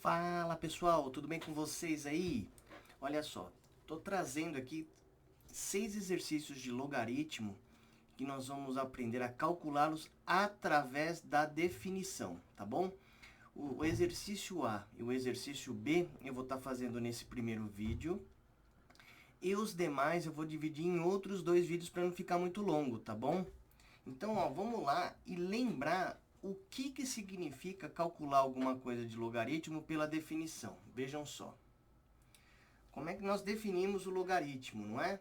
Fala pessoal, tudo bem com vocês aí? Olha só, estou trazendo aqui 6 exercícios de logaritmo que nós vamos aprender a calculá-los através da definição, tá bom? O exercício A e o exercício B eu vou estar fazendo nesse primeiro vídeo e os demais eu vou dividir em outros 2 vídeos para não ficar muito longo, tá bom? Então, ó, vamos lá e lembrar o que significa calcular alguma coisa de logaritmo pela definição. Vejam só. Como é que nós definimos o logaritmo, não é?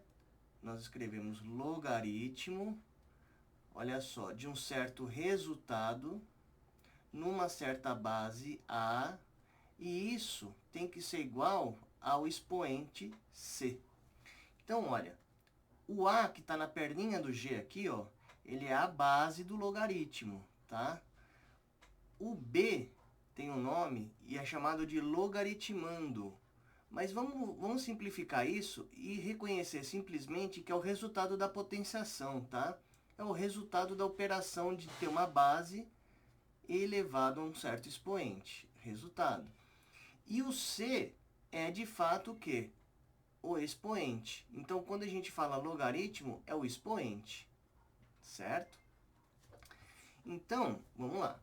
Nós escrevemos logaritmo, olha só, de um certo resultado numa certa base A, e isso tem que ser igual ao expoente C. Então, olha, o A que está na perninha do G aqui, ó, ele é a base do logaritmo, tá? O B tem um nome e é chamado de logaritmando. Mas vamos simplificar isso e reconhecer simplesmente que é o resultado da potenciação, tá? É o resultado da operação de ter uma base elevado a um certo expoente. Resultado. E o C é de fato o quê? O expoente. Então, quando a gente fala logaritmo, é o expoente. Certo? Então, vamos lá.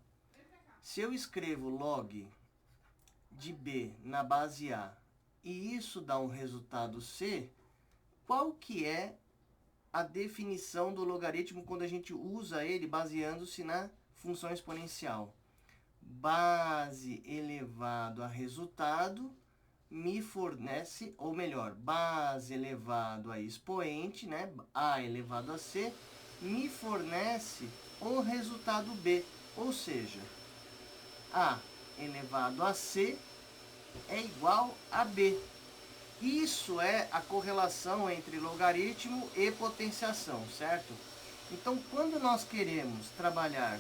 Se eu escrevo log de B na base A e isso dá um resultado C, qual que é a definição do logaritmo quando a gente usa ele baseando-se na função exponencial? Base elevado a resultado me fornece, ou melhor, base elevado a expoente, né, A elevado a C, me fornece o resultado B, ou seja, A elevado a C é igual a B. Isso é a correlação entre logaritmo e potenciação, certo? Então, quando nós queremos trabalhar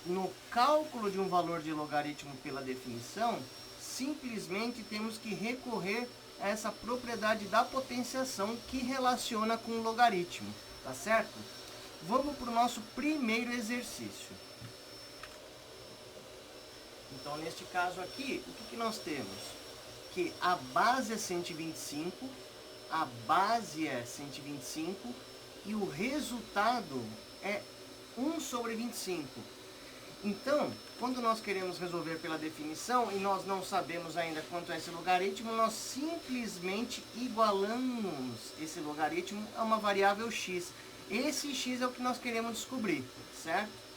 no cálculo de um valor de logaritmo pela definição, simplesmente temos que recorrer a essa propriedade da potenciação que relaciona com o logaritmo, tá certo? Vamos para o nosso primeiro exercício. Então, neste caso aqui, o que nós temos? Que a base é 125, a base é 125 e o resultado é 1 sobre 25. Então, quando nós queremos resolver pela definição e nós não sabemos ainda quanto é esse logaritmo, nós simplesmente igualamos esse logaritmo a uma variável x. Esse x é o que nós queremos descobrir, certo?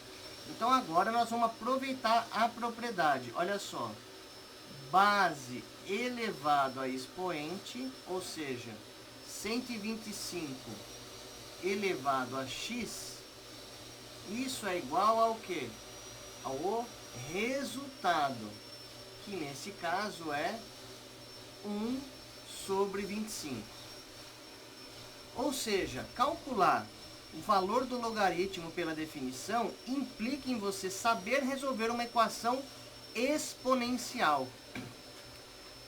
Então, agora nós vamos aproveitar a propriedade. Olha só, base elevado a expoente, ou seja, 125 elevado a x, isso é igual ao quê? Ao resultado, que nesse caso é 1 sobre 25. Ou seja, calcular o valor do logaritmo pela definição implica em você saber resolver uma equação exponencial.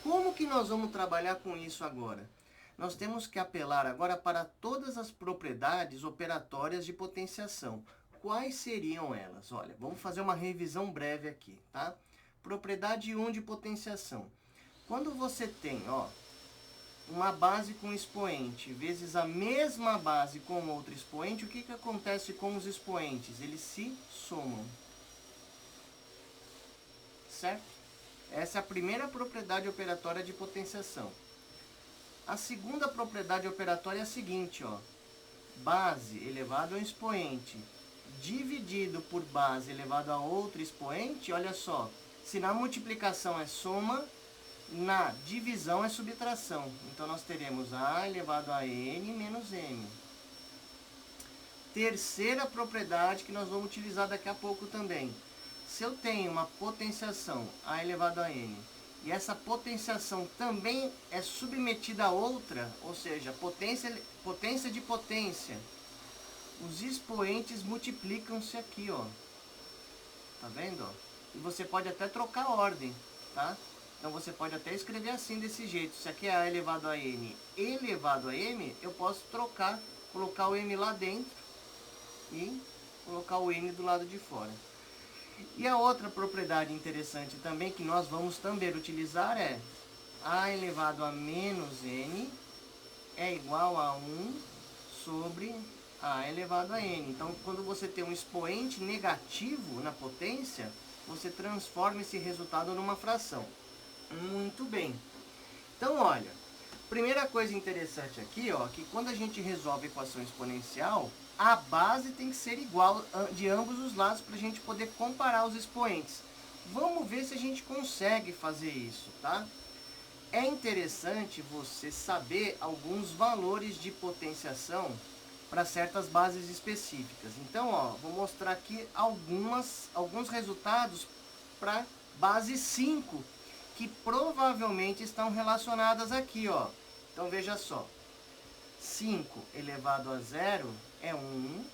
Como que nós vamos trabalhar com isso agora? Nós temos que apelar agora para todas as propriedades operatórias de potenciação. Quais seriam elas? Olha, vamos fazer uma revisão breve aqui, tá? Propriedade 1 de potenciação. Quando você tem, ó, uma base com expoente vezes a mesma base com outro expoente, o que acontece com os expoentes? Eles se somam. Certo? Essa é a primeira propriedade operatória de potenciação. A segunda propriedade operatória é a seguinte, ó. Base elevado a um expoente dividido por base elevado a outro expoente, olha só. Se na multiplicação é soma, na divisão é subtração. Então, nós teremos A elevado a N menos M. Terceira propriedade que nós vamos utilizar daqui a pouco também. Se eu tenho uma potenciação A elevado a N, e essa potenciação também é submetida a outra, ou seja, potência de potência, os expoentes multiplicam-se aqui, ó. Tá vendo? Ó? E você pode até trocar a ordem, tá? Então, você pode até escrever assim, desse jeito. Se aqui é A elevado a N elevado a M, eu posso trocar, colocar o M lá dentro e colocar o N do lado de fora. E a outra propriedade interessante também que nós vamos também utilizar é a elevado a menos n é igual a 1 sobre a elevado a n. Então, quando você tem um expoente negativo na potência, você transforma esse resultado numa fração. Muito bem. Então, olha, primeira coisa interessante aqui, ó, que quando a gente resolve a equação exponencial, a base tem que ser igual de ambos os lados para a gente poder comparar os expoentes. Vamos ver se a gente consegue fazer isso, tá? É interessante você saber alguns valores de potenciação para certas bases específicas. Então, ó, vou mostrar aqui alguns resultados para base 5, que provavelmente estão relacionadas aqui, ó. Então, veja só. 5 elevado a 0 é 1.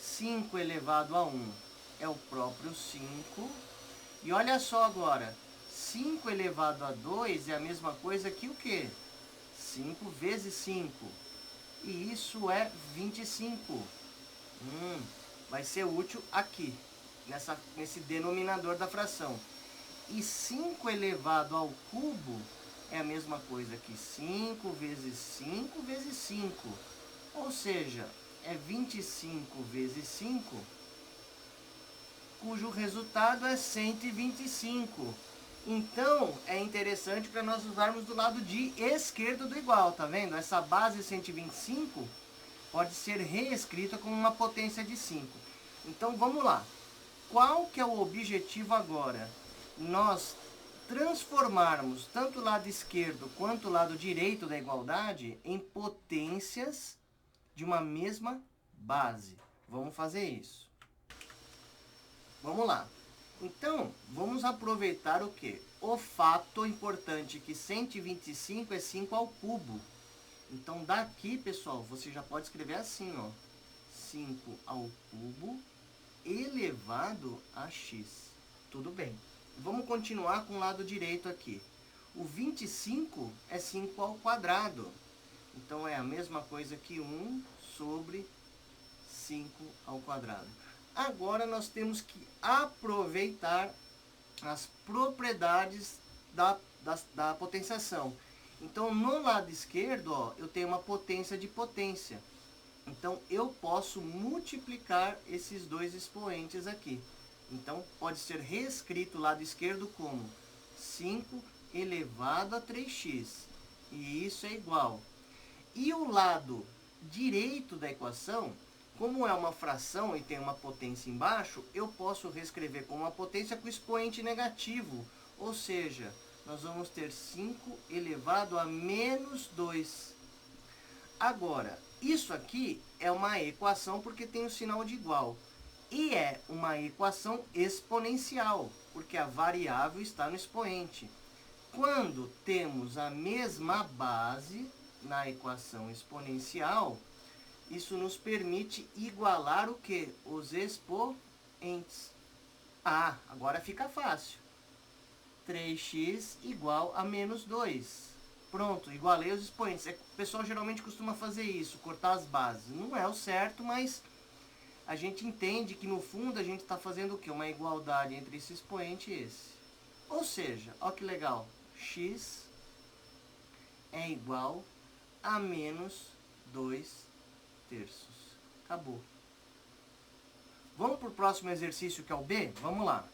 5 elevado a 1 é o próprio 5. E olha só agora. 5 elevado a 2 é a mesma coisa que o quê? 5 vezes 5. E isso é 25. Vai ser útil aqui, nesse denominador da fração. E 5 elevado ao cubo é a mesma coisa que 5 vezes 5 vezes 5. Ou seja, é 25 vezes 5, cujo resultado é 125. Então, é interessante para nós usarmos do lado de esquerdo do igual, tá vendo? Essa base 125 pode ser reescrita como uma potência de 5. Então, vamos lá. Qual que é o objetivo agora? Nós transformarmos tanto o lado esquerdo quanto o lado direito da igualdade em potências de uma mesma base. Vamos fazer isso. Vamos lá. Então, vamos aproveitar o quê? O fato importante que 125 é 5 ao cubo. Então, daqui, pessoal, você já pode escrever assim, ó. 5 ao cubo elevado a x. Tudo bem. Vamos continuar com o lado direito aqui. O 25 é 5 ao quadrado. Então, é a mesma coisa que 1 sobre 5 ao quadrado. Agora, nós temos que aproveitar as propriedades da potenciação. Então, no lado esquerdo, ó, eu tenho uma potência de potência. Então, eu posso multiplicar esses dois expoentes aqui. Então, pode ser reescrito o lado esquerdo como 5 elevado a 3x. E isso é igual. E o lado direito da equação, como é uma fração e tem uma potência embaixo, eu posso reescrever como uma potência com expoente negativo. Ou seja, nós vamos ter 5 elevado a menos 2. Agora, isso aqui é uma equação porque tem o sinal de igual. E é uma equação exponencial, porque a variável está no expoente. Quando temos a mesma base na equação exponencial, isso nos permite igualar o quê? Os expoentes. Ah, agora fica fácil. 3x igual a menos 2. Pronto, igualei os expoentes. O pessoal geralmente costuma fazer isso, cortar as bases. Não é o certo, mas a gente entende que no fundo a gente está fazendo o quê? Uma igualdade entre esse expoente e esse. Ou seja, olha que legal. X é igual a menos 2 terços. Acabou. Vamos para o próximo exercício, que é o B? Vamos lá.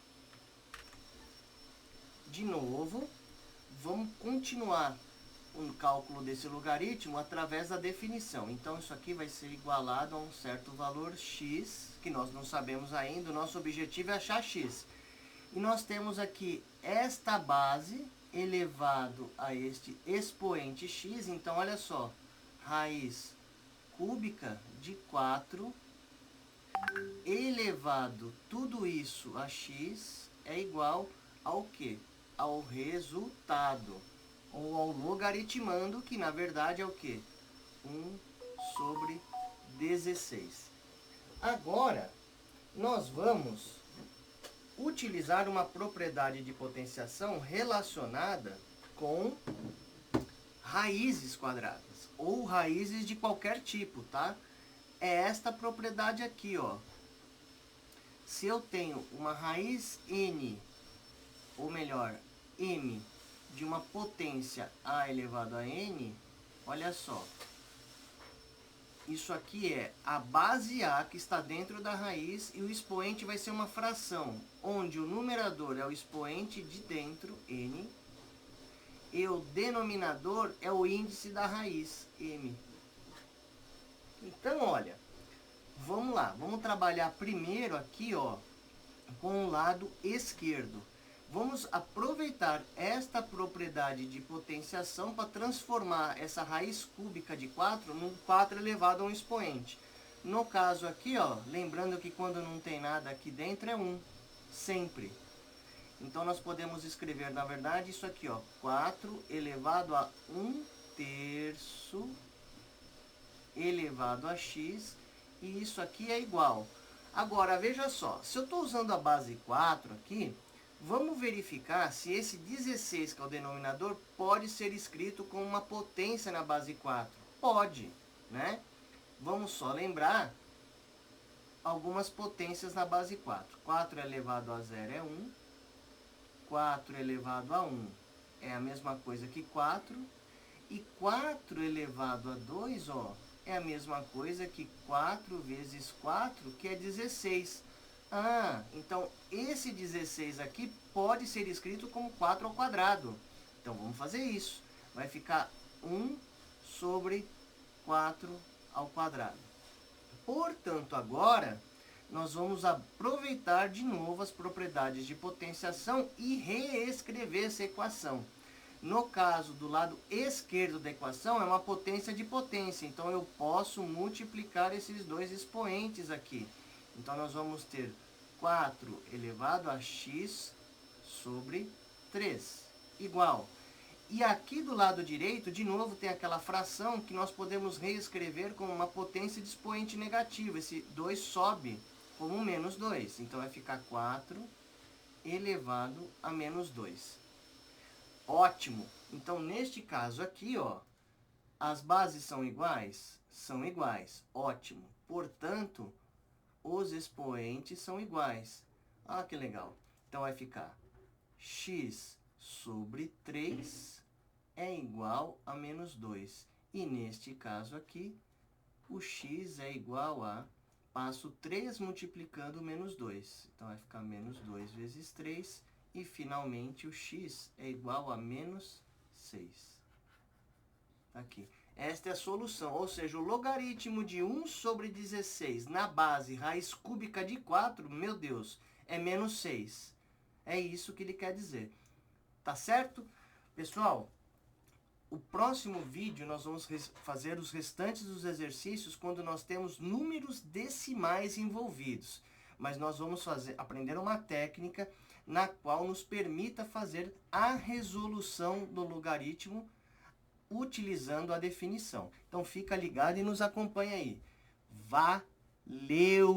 De novo, vamos continuar o cálculo desse logaritmo através da definição. Então, isso aqui vai ser igualado a um certo valor x, que nós não sabemos ainda. O nosso objetivo é achar x. E nós temos aqui esta base elevado a este expoente x. Então, olha só, raiz cúbica de 4 elevado tudo isso a x é igual ao quê? Ao resultado, ou ao logaritmando, que na verdade é o quê? 1 sobre 16. Agora, nós vamos utilizar uma propriedade de potenciação relacionada com raízes quadradas, ou raízes de qualquer tipo, tá? É esta propriedade aqui, ó. Se eu tenho uma raiz n, ou melhor, m, de uma potência a elevado a n, olha só. Isso aqui é a base a que está dentro da raiz e o expoente vai ser uma fração, onde o numerador é o expoente de dentro, n, e o denominador é o índice da raiz, m. Então, olha, vamos lá, vamos trabalhar primeiro aqui, ó, com o lado esquerdo. Vamos aproveitar esta propriedade de potenciação para transformar essa raiz cúbica de 4 num 4 elevado a um expoente. No caso aqui, ó, lembrando que quando não tem nada aqui dentro é 1, sempre. Então nós podemos escrever, na verdade, isso aqui, ó, 4 elevado a 1/3 elevado a x, e isso aqui é igual. Agora, veja só, se eu estou usando a base 4 aqui, vamos verificar se esse 16, que é o denominador, pode ser escrito com uma potência na base 4. Pode, né? Vamos só lembrar algumas potências na base 4. 4 elevado a 0 é 1. 4 elevado a 1 é a mesma coisa que 4. E 4 elevado a 2, ó, é a mesma coisa que 4 vezes 4, que é 16. Ah, então esse 16 aqui pode ser escrito como 4 ao quadrado. Então vamos fazer isso. Vai ficar 1 sobre 4 ao quadrado. Portanto, agora nós vamos aproveitar de novo as propriedades de potenciação e reescrever essa equação. No caso do lado esquerdo da equação, é uma potência de potência. Então, eu posso multiplicar esses dois expoentes aqui. Então, nós vamos ter 4 elevado a x sobre 3, igual. E aqui do lado direito, de novo, tem aquela fração que nós podemos reescrever como uma potência de expoente negativo. Esse 2 sobe como menos 2. Então, vai ficar 4 elevado a menos 2. Ótimo! Então, neste caso aqui, ó, as bases são iguais? São iguais. Ótimo! Portanto, os expoentes são iguais. Ah, que legal! Então, vai ficar x sobre 3 é igual a menos 2. E neste caso aqui, o x é igual a, passo 3 multiplicando menos 2. Então, vai ficar menos 2 vezes 3. E, finalmente, o x é igual a menos 6. Aqui. Esta é a solução, ou seja, o logaritmo de 1 sobre 16 na base raiz cúbica de 4, meu Deus, é menos 6. É isso que ele quer dizer. Tá certo? Pessoal, o próximo vídeo nós vamos fazer os restantes dos exercícios quando nós temos números decimais envolvidos. Mas nós vamos aprender uma técnica na qual nos permita fazer a resolução do logaritmo utilizando a definição. Então fica ligado e nos acompanha aí. Valeu!